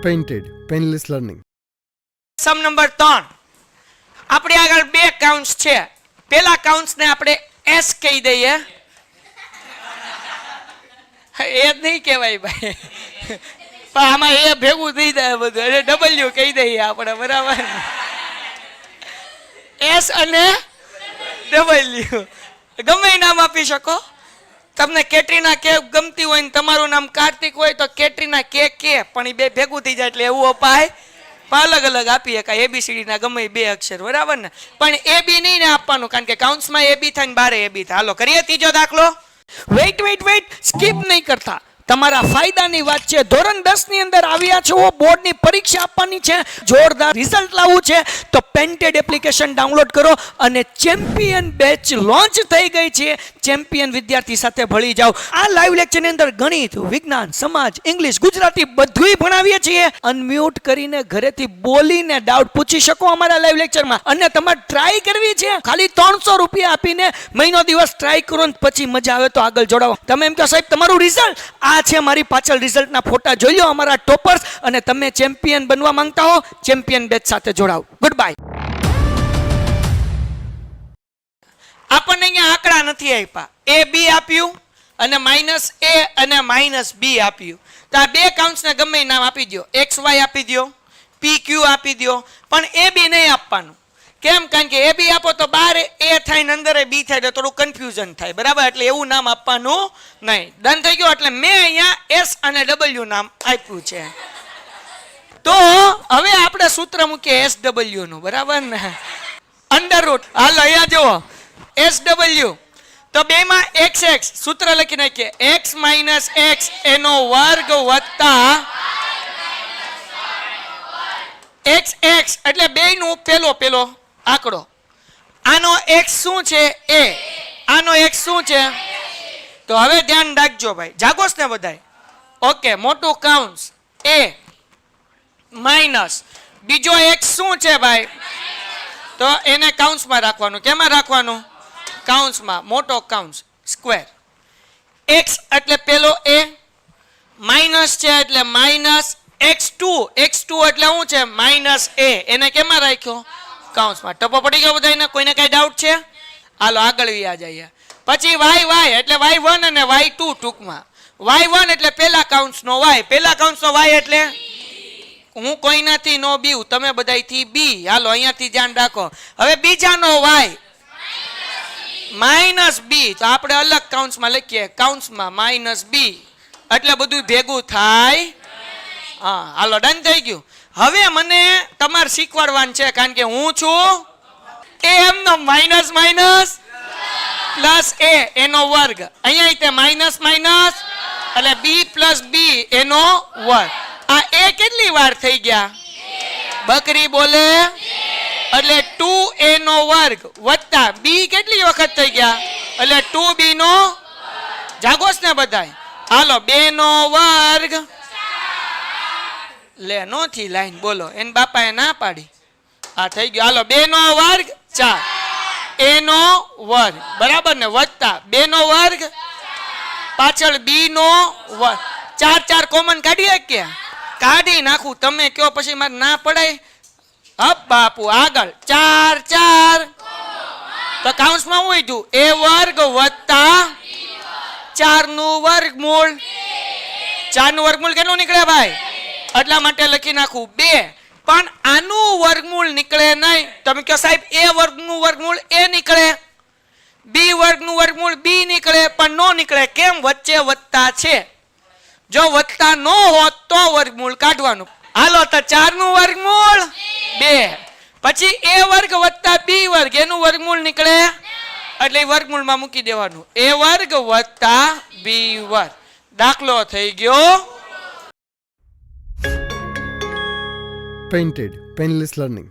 Painted, painless learning. Sum number 3 આપણે આગળ બે કાઉન્ટ્સ છે. પહેલા કાઉન્ટ્સ ને આપણે એસ કહી દઈએ. એ નહીં કહેવાય ભાઈ, પણ આમાં એ ભેગું થઈ જાય બધું, એટલે ડબલ્યુ કહી દઈએ આપણે, બરાબર? એસ અને ડબલ્યુ ગમે નામ આપી શકો. તમને કેટરીના કે ગમતી હોય ને તમારું નામ કાર્તિક હોય તો કેટરીના કે, પણ એ બે ભેગું થઈ જાય એટલે એવું અપાય. અલગ અલગ આપી શકાય, એબીસીડી ના ગમે બે અક્ષર, બરાબર ને? પણ એ બી નહીં ને આપવાનું, કારણ કે કાઉન્ટ્સમાં એ બી થાય ને બારે એ બી થાય. હાલો કરીએ ત્રીજો દાખલો. વેઇટ સ્કીપ નહીં કરતા, તમારા ફાયદાની વાત છે. ધોરણ 10 ની અંદર આવ્યા છો, બોર્ડની પરીક્ષા આપવાની છે, જોરદાર રિઝલ્ટ લાવવું છે, તો પેન્ટેડ એપ્લિકેશન ડાઉનલોડ કરો અને ચેમ્પિયન બેચ લોન્ચ થઈ ગઈ છે. ચેમ્પિયન વિદ્યાર્થી સાથે ભળી જાઓ. આ લાઈવ લેક્ચરની અંદર ગણિત, વિજ્ઞાન, સમાજ, ઇંગ્લિશ, ગુજરાતી બધુંય ભણાવીએ છીએ. અનમ્યુટ કરીને ઘરેથી બોલીને ડાઉટ પૂછી શકો અમારા લાઈવ લેક્ચરમાં. અને તમારે ટ્રાય કરવી છે, ખાલી 300 રૂપિયા આપીને મહિનો દિવસ ટ્રાય કરો ને પછી મજા આવે તો આગળ જોડાવો. તમે એમ કહો સાહેબ તમારું રિઝલ્ટ આ છે, મારી પાછળ રિઝલ્ટના ફોટા જોઈ લો અમારા ટોપર્સ, અને તમે ચેમ્પિયન બનવા માંગતા હો ચેમ્પિયન બેચ સાથે જોડાઓ. Good bye. આપણને અહીંયા આંકડા નથી આપ્યા, એ બી આપ્યું અને માઇનસ એ અને માઇનસ બી આપ્યું. તો આ બે કાઉન્ટ્સને ગમે નામ આપી દો, એક્સ વાય આપી દો, પી ક્યુ આપી દો, પણ એ બી નહીં આપવાનું. કેમ? કારણ કે એ બી આપો તો બાર એ થાય ને અંદર બી થાય એટલે થોડું કન્ફ્યુઝન થાય, બરાબર? એટલે એવું નામ આપવાનું નહીં. ડન થઈ ગયું. એટલે મેં અહીંયા એસ અને ડબલ્યુ નામ આપ્યું છે. તો હવે આપણે સૂત્ર મૂકીએ એસ ડબલ્યુ નું, બરાબર ને? Under route. હાલો અહીંયા જુઓ, એસ ડબલ્યુ તો બેમાં એક્સ એક્સ સૂત્ર લખી નાખીએ, એક્સ માઇનસ એક્સ એનો વર્ગ વત્તા એક્સ એક્સ એટલે બેયનું પેલો આંકડો. આનો એક્સ શું છે? એ. આનો એક્સ શું છે? તો હવે ધ્યાન રાખજો ભાઈ, જાગોસ ને બધાય? ઓકે, મોટું કાઉન્સ એ માઇનસ બીજો એક્સ શું છે ભાઈ? તો એને કાઉન્સમાં રાખવાનું. કેમાં રાખવાનું? કાઉન્સમાં. મોટો કાઉન્સ સ્ક્વેર. એક્સ એટલે પેલો એ, માઇનસ છે એટલે માઇનસ x2 એટલે શું છે? માઇનસ એ. એને કેમાં રાખ્યો? કાઉન્સમાં. ટપો પડી ગયો બધાને? કોઈને કઈ ડાઉટ છે? હાલો આગળ વ્યા જઈએ. પછી y એટલે y1 અને y2 ટૂંકમાં. y1 એટલે પેલા કાઉન્સનો y, પેલા કાઉન્સનો y એટલે હું કોઈનાથી નો બીવ, તમે બધાયથી બી. હાલો અહીંયાથી ધ્યાન રાખો. હવે બીજાનો y માઇનસ બી, તો આપણે અલગ કાઉન્સમાં લખીએ, કાઉન્સમાં માઇનસ બી, એટલે બધું ભેગું થાય. હા, હાલો ડન થઈ ગયું. હવે મને તમારે શીખવાડવાનું છે, કારણ કે હું છું એ એમનો માઇનસ માઇનસ પ્લસ એ એનો વર્ગ. અહીંયા તે માઇનસ માઇનસ એટલે બી પ્લસ બી એનો વર્ગ. આ એ કેટલી વાર થઈ ગયા? બકરી બોલે એટલે 2a નો વર્ગ વત્તા બી કેટલી વખત થઈ ગયા? એટલે 2b નો. જાગોસ ને બધાય? હાલો 2 નો વર્ગ લે નોથી લાઈન બોલો, એન બાપાએ ના પાડી. આ થઈ ગયું. હાલો 2 નો વર્ગ 4 a નો વર્ગ, બરાબર ને? વત્તા 2 નો વર્ગ પાછળ b નો વર્ગ. 4 કોમન કાઢીએ કે? કાઢી નાખું, તમે કયો પછી મારે ના પડાય. હપ બાપુ આગળ 4 તો કાઉન્સમાં હું થયું? a વર્ગ વત્તા 4 નું વર્ગમૂળ. 4 નું વર્ગમૂળ કેટલું નીકળે ભાઈ? એટલા માટે લખી નાખું 2. પણ આનું વર્ગમૂળ નીકળે નહીં. તમે કહો સાહેબ a વર્ગનું વર્ગમૂળ a નીકળે, b વર્ગનું વર્ગમૂળ b નીકળે, પણ નો નીકળે. કેમ? વચ્ચે વત્તા છે. જો વત્તા નો હોત તો વર્ગમૂળ કાઢવાનું. હાલો તો 4 નું વર્ગમૂળ 2, પછી a વર્ગ વત્તા b વર્ગ એનું વર્ગમૂળ નીકળે, એટલે વર્ગમૂળમાં મૂકી દેવાનું. a વર્ગ વત્તા b વર્ગ. દાખલો થઈ ગયો. Painted, painless learning.